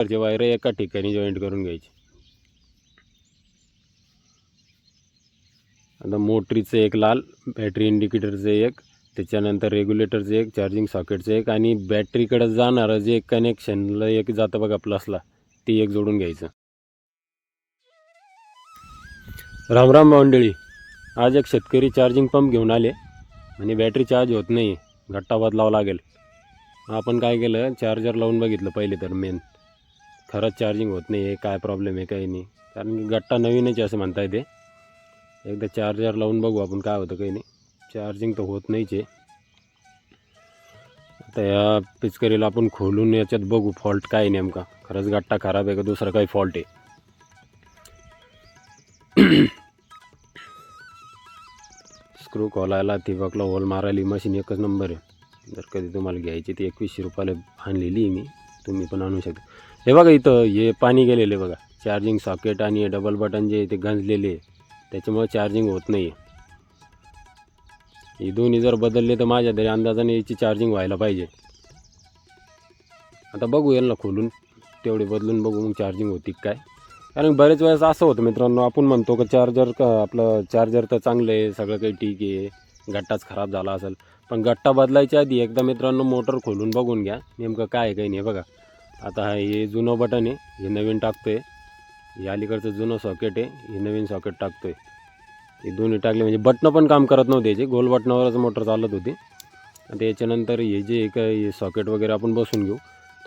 Wire एका ठिकाणी joint करून घ्यायची. आता मोटरीचं एक लाल, बॅटरी इंडिकेटरचं एक, त्याच्यानंतर रेग्युलेटरचं एक, चार्जिंग सॉकेटचं एक आणि बॅटरीकडे जाणारं जे कनेक्शनला एक जातं बघा प्लसला, ती एक जोडून घ्यायचं. रामराम मंडळी, आज एक शेतकरी चार्जिंग पंप घेऊन आले आणि बॅटरी चार्ज होत नाही, गट्टा बदलावा लागेल. आपण काय केलं, चार्जर लावून बघितलं पहिले तर मेन, खरंच चार्जिंग होत नाही आहे, काय प्रॉब्लेम आहे काही नाही, कारण की गट्टा नवीनच आहे असं म्हणता येते. एकदा चार्जर लावून बघू आपण काय होतं काही नाही, चार्जिंग तर होत नाहीच आहे. आता या पिचकरीला आपण खोलून याच्यात बघू फॉल्ट काय नेमका, खरंच गट्टा खराब आहे का दुसरा काही फॉल्ट आहे. स्क्रू खोलायला ठिबकला होल मारायला मशीन एकच नंबर आहे. जर कधी तुम्हाला घ्यायची ती 2100 रुपयाला आणलेली मी, तुम्ही पण आणू शकता. हे बघा इथं हे पाणी गेलेलं आहे बघा, चार्जिंग सॉकेट आणि डबल बटन जे ते गंजलेले आहे, त्याच्यामुळे चार्जिंग होत नाही. हे दोन्ही जर बदलले तर माझ्या तरी अंदाजाने याची चार्जिंग व्हायला पाहिजे. आता बघू यांना खोलून तेवढे बदलून बघू मग चार्जिंग होती काय. कारण बरेच वेळेस असं होतं मित्रांनो, आपण म्हणतो का आपलं चार्जर तर चांगलं आहे, सगळं काही ठीक आहे, गट्टाच खराब झाला असेल, पण गट्टा बदलायच्या आधी एकदा मित्रांनो मोटर खोलून बघून घ्या नेमकं काय आहे काही नाही. बघा आता हे जुनं बटन आहे, हे नवीन टाकतोय, हे अलीकडचं जुनं सॉकेट आहे, हे नवीन सॉकेट टाकतोय. हे दोन्ही टाकले म्हणजे बटणं पण काम करत नव्हते, याचे गोल बटनावरच मोटर चालत होती. आता याच्यानंतर हे जे काही सॉकेट वगैरे आपण बसून घेऊ.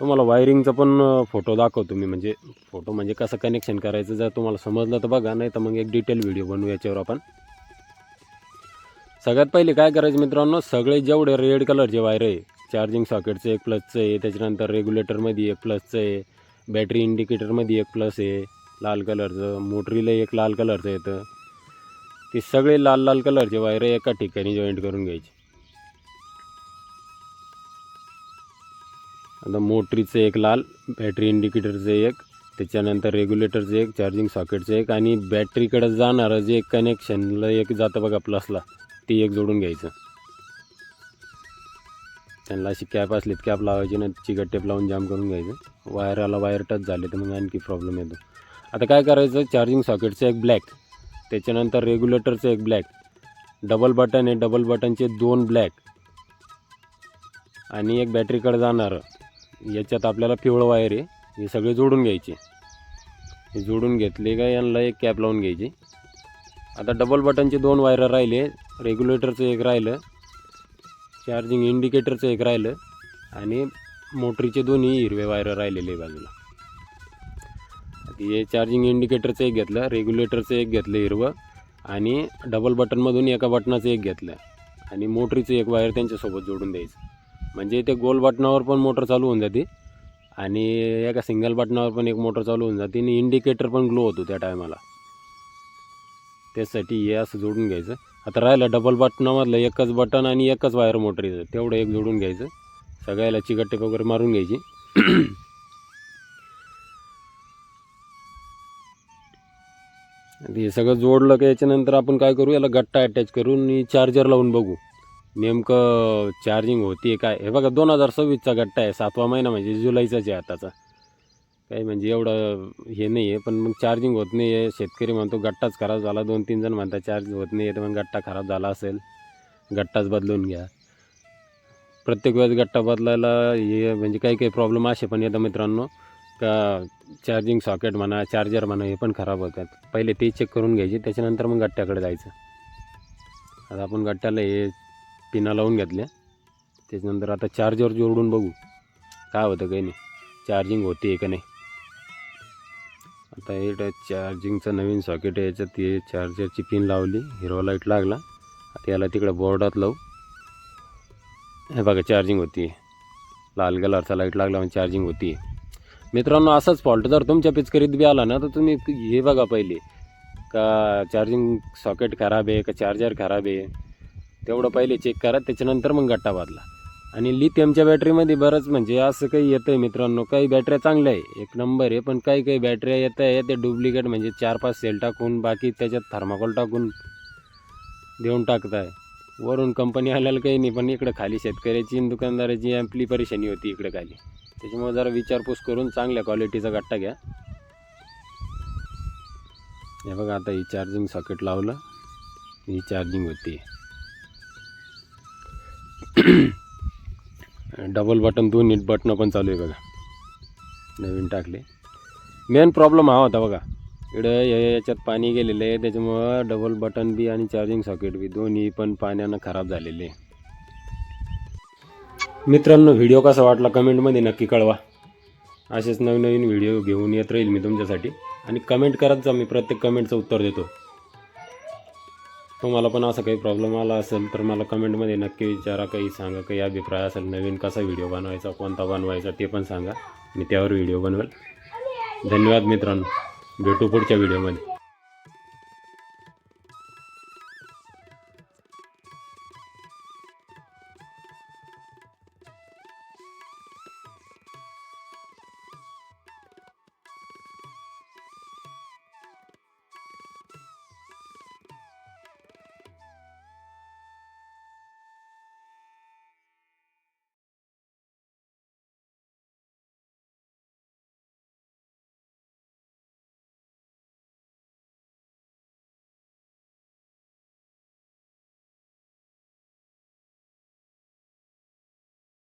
तुम्हाला वायरिंगचा पण फोटो दाखवतो मी, म्हणजे फोटो म्हणजे कसं कनेक्शन करायचं जर तुम्हाला समजलं तर बघा, नाही तर मग एक डिटेल व्हिडिओ बनवू याच्यावर आपण. सगळ्यात पहिले काय करायचं मित्रांनो, सगळे जेवढे रेड कलरचे वायर आहे, चार्जिंग सॉकेटचं एक प्लसचं आहे, त्याच्यानंतर रेग्युलेटरमध्ये एक प्लसचं आहे, बॅटरी इंडिकेटरमध्ये एक प्लस आहे लाल कलरचं, मोटरीला एक लाल कलरचं येतं, ते सगळे लाल लाल कलरचे वायर एका ठिकाणी जॉईंट करून घ्यायचे. आता मोटरीचं एक लाल, बॅटरी इंडिकेटरचं एक, त्याच्यानंतर रेग्युलेटरचं एक, चार्जिंग सॉकेटचं एक आणि बॅटरीकडे जाणारं जे कनेक्शनला एक जातं बघा प्लसला, ती एक जोडून घ्यायचं. त्यांना अशी कॅप असली कॅप लावायची ना, चिकट टेप लावून जाम करून घ्यायचं. वायराला वायर टच झाले तर मग आणखी प्रॉब्लेम येतो. आता काय करायचं, चार्जिंग सॉकेटचं एक ब्लॅक, त्याच्यानंतर रेग्युलेटरचं एक ब्लॅक, डबल बटन आहे, डबल बटनचे 2 ब्लॅक आणि एक बॅटरीकडे जाणारं, याच्यात आपल्याला पिवळं वायर आहे, हे सगळे जोडून घ्यायचे. हे जोडून घेतले का यांना एक कॅप लावून घ्यायची. आता डबल बटनचे 2 वायर राहिले, रेग्युलेटरचं एक राहिलं, चार्जिंग इंडिकेटरचं एक राहिलं आणि मोटरीचे दोन्ही हिरवे वायर राहिलेले बाजूला. हे चार्जिंग इंडिकेटरचं एक घेतलं, रेग्युलेटरचं एक घेतलं हिरवं आणि डबल बटनमधून एका बटनाचं एक घेतलं आणि मोटरीचं एक वायर त्यांच्यासोबत जोडून द्यायचं. म्हणजे ते गोल बटनावर पण मोटर चालू होऊन जाते आणि एका सिंगल बटनावर पण एक मोटर चालू होऊन जाते आणि इंडिकेटर पण ग्लो होतो त्या टायमाला. त्यासाठी हे असं जोडून घ्यायचं. आता राहिलं डबल बटनामधलं एकच बटन आणि एकच वायर मोटरीचं, तेवढं एक जोडून घ्यायचं. सगळ्याला चिकट टेप वगैरे मारून घ्यायची. हे सगळं जोडलं की याच्यानंतर आपण काय करू, याला गट्टा अटॅच करून चार्जर लावून बघू नेमकं चार्जिंग होती काय. हे बघा 2026चा गट्टा आहे, 7वा महिना म्हणजे जुलैचाच आहे आताचा, काही म्हणजे एवढं हे नाही आहे, पण मग चार्जिंग होत नाही आहे. शेतकरी म्हणतो गट्टाच खराब झाला, 2-3 जण म्हणतात चार्ज होत नाही आहे, तर मग गट्टा खराब झाला असेल, गट्टाच बदलून घ्या. प्रत्येक वेळेस गट्टा बदलायला हे म्हणजे काही काही प्रॉब्लेम असे पण येतात मित्रांनो, का चार्जिंग सॉकेट म्हणा, चार्जर म्हणा, हे पण खराब होतात. पहिले ते चेक करून घ्यायचे, त्याच्यानंतर मग गट्ट्याकडे जायचं. आता आपण गट्ट्याला हे पिना लावून घेतल्या, त्याच्यानंतर आता चार्जर जोडून बघू काय होतं काही नाही, चार्जिंग होते का नाही. आता हे चार्जिंगचं नवीन सॉकेट आहे, याच्यात हे चार्जरची पिन लावली, हिरवा लाईट लागला. आता याला तिकडे बोर्डात लावू. हे बघा चार्जिंग होती, लाल कलरचा लाईट लागला म्हणजे चार्जिंग होती. मित्रांनो असाच फॉल्ट जर तुमच्या पिचकरीत बी आला ना, तर तुम्ही हे बघा पहिले का चार्जिंग सॉकेट खराब आहे का चार्जर खराब आहे, तेवढं पहिले चेक करा, त्याच्यानंतर मग गट्टा बदला. आणि लिथियमच्या बॅटरीमध्ये बरंच म्हणजे असं काही येतं आहे मित्रांनो, काही बॅटऱ्या चांगल्या आहे एक नंबर आहे, पण काही काही बॅटऱ्या येत आहे ते डुप्लिकेट, म्हणजे 4-5 सेल टाकून बाकी त्याच्यात थर्माकोल टाकून देऊन टाकत आहे. वरून कंपनी आल्याला काही नाही, पण इकडं खाली शेतकऱ्याची आणि दुकानदाराची आपली परेशानी होती इकडे खाली. त्याच्यामुळे जरा विचारपूस करून चांगल्या क्वालिटीचा गट्टा घ्या. हे बघा आता ही चार्जिंग सॉकेट लावलं, ही चार्जिंग होती. डबल बटन, दोन्ही बटन पण चालू आहे बघा, नवीन टाकले. मेन प्रॉब्लेम हा होता बघा, इकडं याच्यात पाणी गेलेलं आहे, त्याच्यामुळं डबल बटन बी आणि चार्जिंग सॉकेट बी दोन्ही पण पाण्यानं खराब झालेले. मित्रांनो, व्हिडिओ कसा वाटला कमेंटमध्ये नक्की कळवा. असेच नवीन नवीन व्हिडिओ घेऊन येत राहील मी तुमच्यासाठी. आणि कमेंट करत जा, मी प्रत्येक कमेंटचं उत्तर देतो. तुम्हाला पण असा काही प्रॉब्लेम आला असेल तर मला कमेंटमध्ये नक्की विचारा, काही सांगा, काही अभिप्राय असेल, नवीन कसा व्हिडिओ बनवायचा, कोणता बनवायचा ते पण सांगा, मी त्यावर व्हिडिओ बनवेल. धन्यवाद मित्रांनो, भेटू पुढच्या व्हिडिओमध्ये.